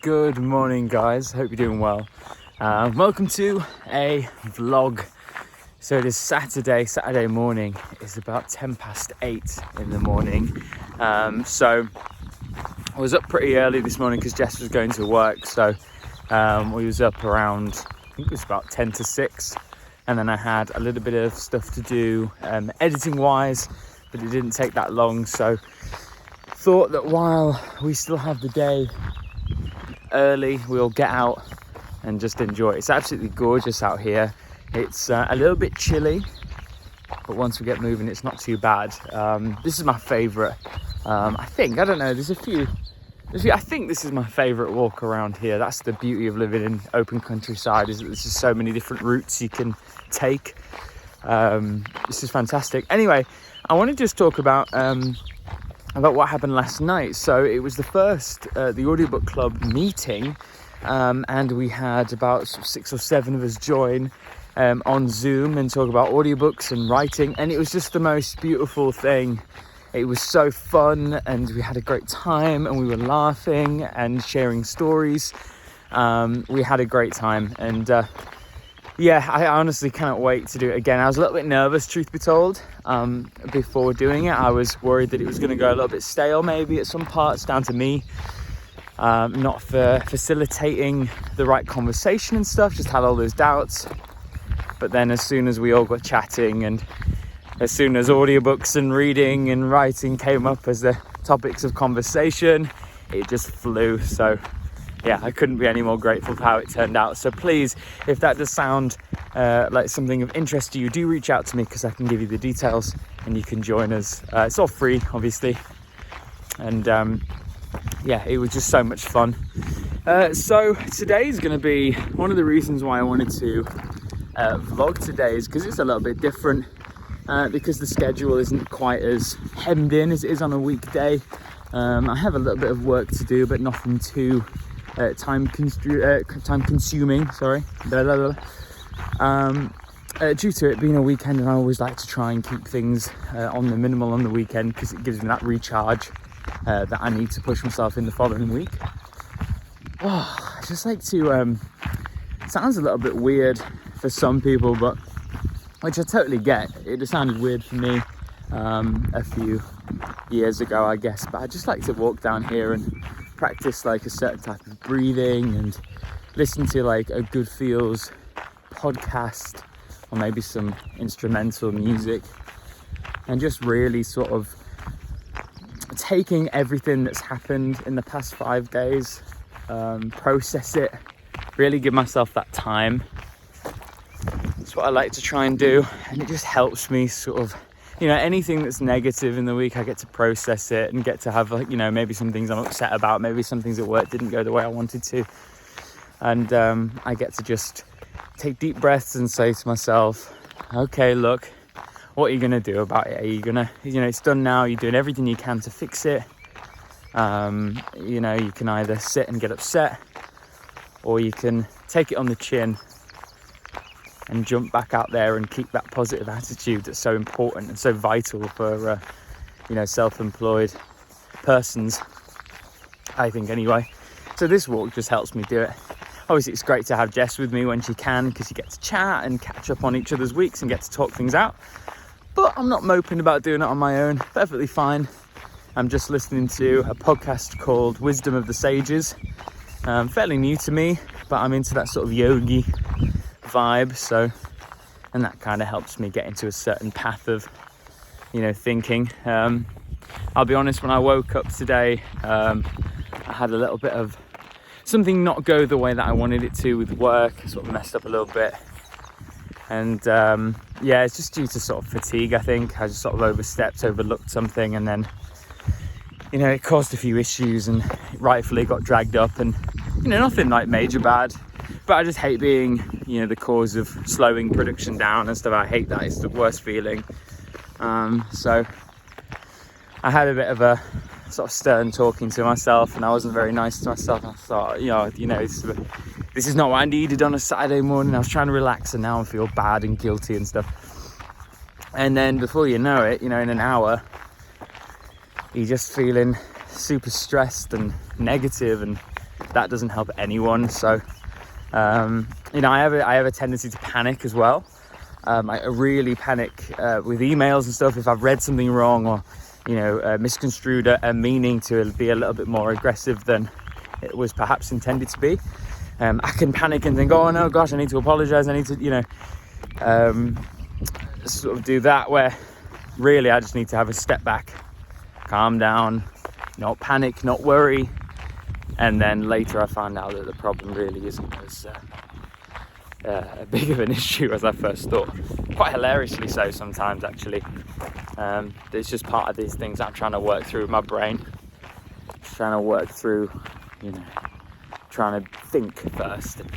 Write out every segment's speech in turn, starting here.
Good morning, guys. Hope you're doing well. Welcome to a vlog. So it is Saturday morning. It's about 8:10 in the morning. So I was up pretty early this morning because Jess was going to work. So we was up around, I think it was about 10 to 6. And then I had a little bit of stuff to do editing wise, but it didn't take that long. So thought that while we still have the day early, we'll get out and just enjoy it. It's absolutely gorgeous out here. It's a little bit chilly, but once we get moving, it's not too bad. This is my favorite. I don't know, there's a few. I think this is my favorite walk around here. That's the beauty of living in open countryside, is that there's just so many different routes you can take. This is fantastic. Anyway, I want to just talk about what happened last night. So it was the first the audiobook club meeting, and we had about 6 or 7 of us join on Zoom and talk about audiobooks and writing, and it was just the most beautiful thing. It was so fun, and we had a great time, and we were laughing and sharing stories. We had a great time, and I honestly cannot wait to do it again. I was a little bit nervous, truth be told, before doing it. I was worried that it was going to go a little bit stale maybe at some parts, down to me not for facilitating the right conversation and stuff. Just had all those doubts. But then as soon as we all got chatting, and as soon as audiobooks and reading and writing came up as the topics of conversation, it just flew. So yeah, I couldn't be any more grateful for how it turned out. So please, if that does sound like something of interest to you, do reach out to me, because I can give you the details and you can join us. It's all free, obviously. And it was just so much fun. So today is going to be one of the reasons why I wanted to vlog today, is because it's a little bit different, because the schedule isn't quite as hemmed in as it is on a weekday. I have a little bit of work to do, but nothing too time consuming. Sorry. Due to it being a weekend, and I always like to try and keep things on the minimal on the weekend, because it gives me that recharge that I need to push myself in the following week. I just like to sounds a little bit weird for some people, but which I totally get. It just sounded weird for me a few years ago, I guess, but I just like to walk down here and practice like a certain type of breathing, and listen to like a good feels podcast, or maybe some instrumental music, and just really sort of taking everything that's happened in the past 5 days, process it, really give myself that time. That's what I like to try and do, and it just helps me sort of, anything that's negative in the week, I get to process it and get to have, maybe some things I'm upset about, maybe some things at work didn't go the way I wanted to. And I get to just take deep breaths and say to myself, okay, look, what are you going to do about it? Are you going to, it's done now. You're doing everything you can to fix it. You can either sit and get upset, or you can take it on the chin and jump back out there and keep that positive attitude that's so important and so vital for, self-employed persons, I think, anyway. So this walk just helps me do it. Obviously, it's great to have Jess with me when she can, because you get to chat and catch up on each other's weeks and get to talk things out. But I'm not moping about doing it on my own. Perfectly fine. I'm just listening to a podcast called Wisdom of the Sages. Fairly new to me, but I'm into that sort of yogi vibe, and that kind of helps me get into a certain path of thinking. I'll be honest, when I woke up today, I had a little bit of something not go the way that I wanted it to with work. Sort of messed up a little bit, and it's just due to sort of fatigue. I think I just sort of overlooked something, and then it caused a few issues, and rightfully got dragged up, and nothing like major bad. But I just hate being, the cause of slowing production down and stuff. I hate that. It's the worst feeling. So I had a bit of a sort of stern talking to myself, and I wasn't very nice to myself. I thought, this is not what I needed on a Saturday morning. I was trying to relax, and now I feel bad and guilty and stuff. And then before you know it, in an hour, you're just feeling super stressed and negative, and that doesn't help anyone. So you know, I have a tendency to panic as well. I really panic with emails and stuff if I've read something wrong, or you know, misconstrued a meaning to be a little bit more aggressive than it was perhaps intended to be. I can panic and think, oh no, gosh, I need to apologize, I need to, you know, sort of do that, where really I just need to have a step back, calm down, not panic, not worry. And then later I found out that the problem really isn't as big of an issue as I first thought. Quite hilariously so sometimes, actually. It's just part of these things I'm trying to work through with my brain. Trying to work through, you know, trying to think first. And,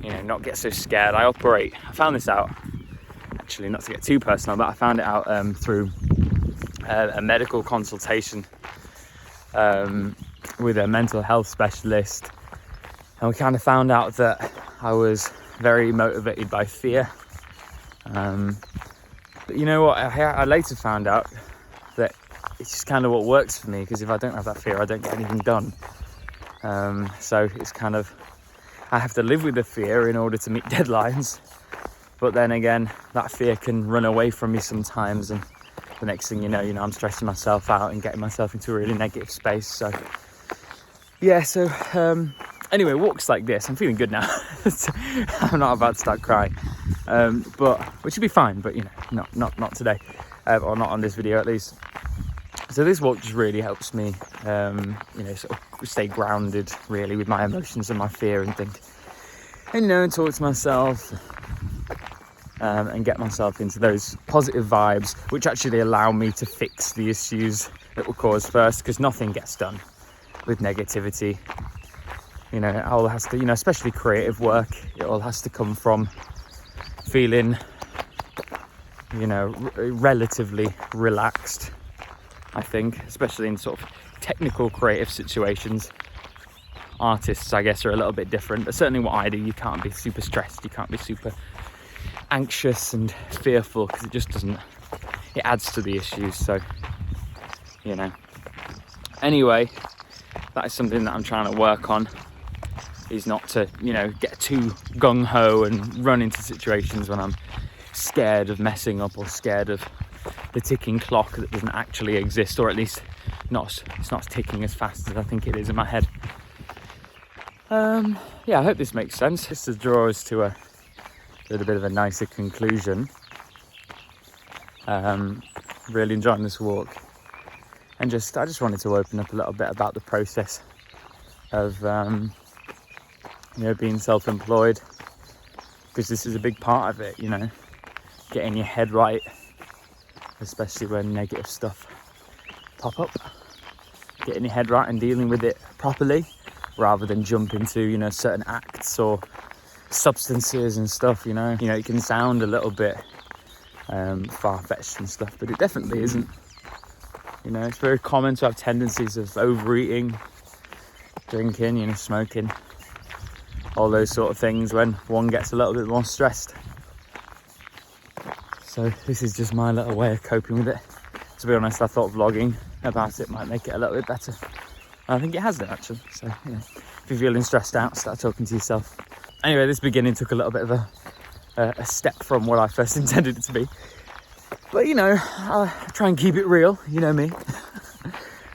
you know, not get so scared. I found this out, actually, not to get too personal, but I found it out through a medical consultation with a mental health specialist, and we kind of found out that I was very motivated by fear. But you know what, I later found out that it's just kind of what works for me, because if I don't have that fear, I don't get anything done. So it's kind of, I have to live with the fear in order to meet deadlines, but then again, that fear can run away from me sometimes, and the next thing you know, I'm stressing myself out and getting myself into a really negative space. So yeah, so anyway, walks like this, I'm feeling good now. I'm not about to start crying, but which would be fine, but you know, not today, or not on this video at least. So this walk just really helps me, you know, sort of stay grounded really with my emotions and my fear, and think, and you know, and talk to myself, and get myself into those positive vibes, which actually allow me to fix the issues that were caused first, because nothing gets done with negativity. You know, it all has to, you know, especially creative work, it all has to come from feeling, you know, relatively relaxed, I think, especially in sort of technical creative situations. Artists, I guess, are a little bit different, but certainly what I do, you can't be super stressed, you can't be super anxious and fearful, because it just doesn't, it adds to the issues. So, you know, anyway, that is something that I'm trying to work on, is not to, you know, get too gung-ho and run into situations when I'm scared of messing up, or scared of the ticking clock that doesn't actually exist, or at least it's not ticking as fast as I think it is in my head. Yeah, I hope this makes sense. Just to draw us to a little bit of a nicer conclusion. Really enjoying this walk, and I just wanted to open up a little bit about the process of you know, being self-employed, because this is a big part of it, you know, getting your head right, especially when negative stuff pop up, getting your head right and dealing with it properly, rather than jump into, you know, certain acts or substances and stuff. You know, it can sound a little bit far-fetched and stuff, but it definitely isn't. You know, it's very common to have tendencies of overeating, drinking, you know, smoking, all those sort of things when one gets a little bit more stressed. So this is just my little way of coping with it. To be honest, I thought vlogging about it might make it a little bit better. I think it has it, actually. So, you know, if you're feeling stressed out, start talking to yourself. Anyway, this beginning took a little bit of a step from what I first intended it to be. But, you know, I try and keep it real, you know me.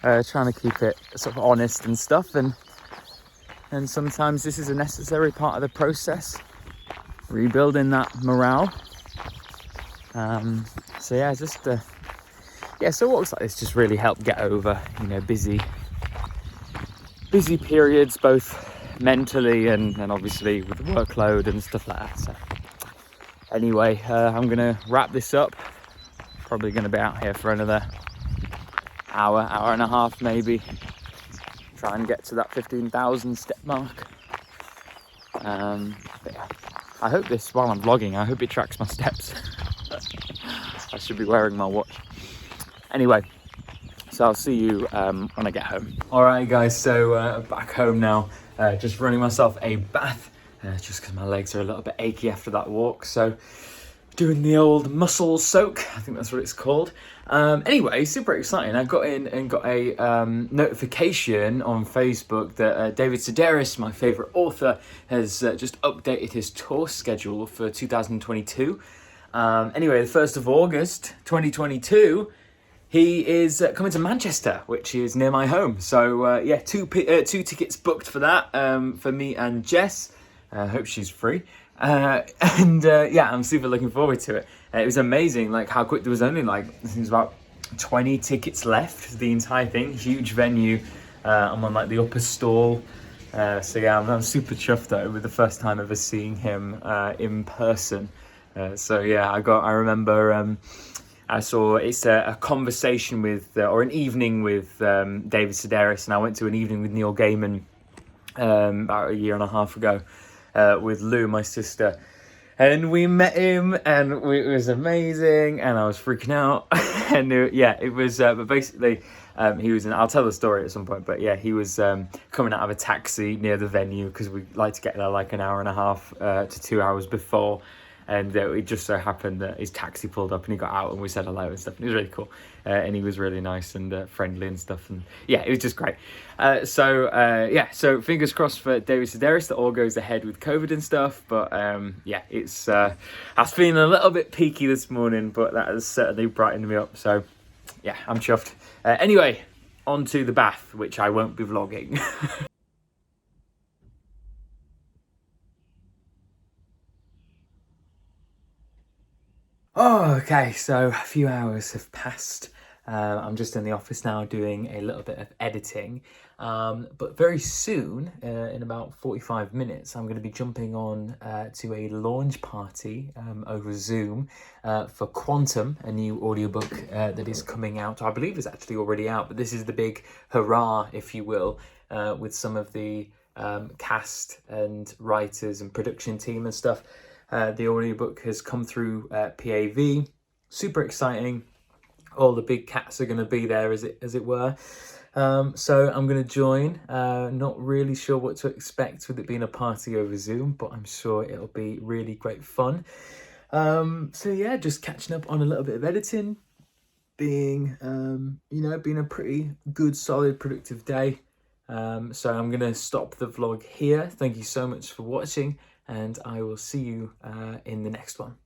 Trying to keep it sort of honest and stuff. And sometimes this is a necessary part of the process, rebuilding that morale. So yeah, just so walks like this just really help get over, you know, busy periods, both mentally and obviously with the workload and stuff like that. So anyway, I'm gonna wrap this up. Probably gonna be out here for another hour and a half maybe. Try and get to that 15,000 step mark. But yeah, I hope this, while I'm vlogging, I hope it tracks my steps. I should be wearing my watch. Anyway, so I'll see you when I get home. All right, guys, so back home now. Just running myself a bath, just because my legs are a little bit achy after that walk. So doing the old muscle soak. I think that's what it's called. Anyway, super exciting. I got in and got a notification on Facebook that David Sedaris, my favourite author, has just updated his tour schedule for 2022. Anyway, the 1st of August 2022, he is coming to Manchester, which is near my home. So yeah, two tickets booked for that, for me and Jess. I hope she's free. Yeah, I'm super looking forward to it. It was amazing, like how quick. There was only like, I think it was about 20 tickets left for the entire thing. Huge venue. I'm on like the upper stall. So yeah, I'm super chuffed though with the first time ever seeing him in person. So yeah, I remember I saw it's a conversation with or an evening with David Sedaris, and I went to an evening with Neil Gaiman about a year and a half ago. With Lou, my sister, and we met him, and it was amazing, and I was freaking out. And yeah, it was but basically he was I'll tell the story at some point, but yeah, he was coming out of a taxi near the venue, because we like to get there like an hour and a half to 2 hours before. And it just so happened that his taxi pulled up and he got out and we said hello and stuff. And it was really cool. And he was really nice and friendly and stuff. And yeah, it was just great. So fingers crossed for David Sedaris that all goes ahead with COVID and stuff. But yeah, it's I was feeling a little bit peaky this morning, but that has certainly brightened me up. So yeah, I'm chuffed. Anyway, on to the bath, which I won't be vlogging. Oh, okay, so a few hours have passed. I'm just in the office now doing a little bit of editing. But very soon, in about 45 minutes, I'm going to be jumping on to a launch party over Zoom for Quantum, a new audiobook that is coming out. I believe it's actually already out, but this is the big hurrah, if you will, with some of the cast and writers and production team and stuff. The audiobook has come through PAV. Super exciting. All the big cats are going to be there, as it were. So I'm going to join. Not really sure what to expect with it being a party over Zoom, but I'm sure it'll be really great fun. So yeah, just catching up on a little bit of editing. Being a pretty good, solid, productive day. So I'm going to stop the vlog here. Thank you so much for watching, and I will see you in the next one.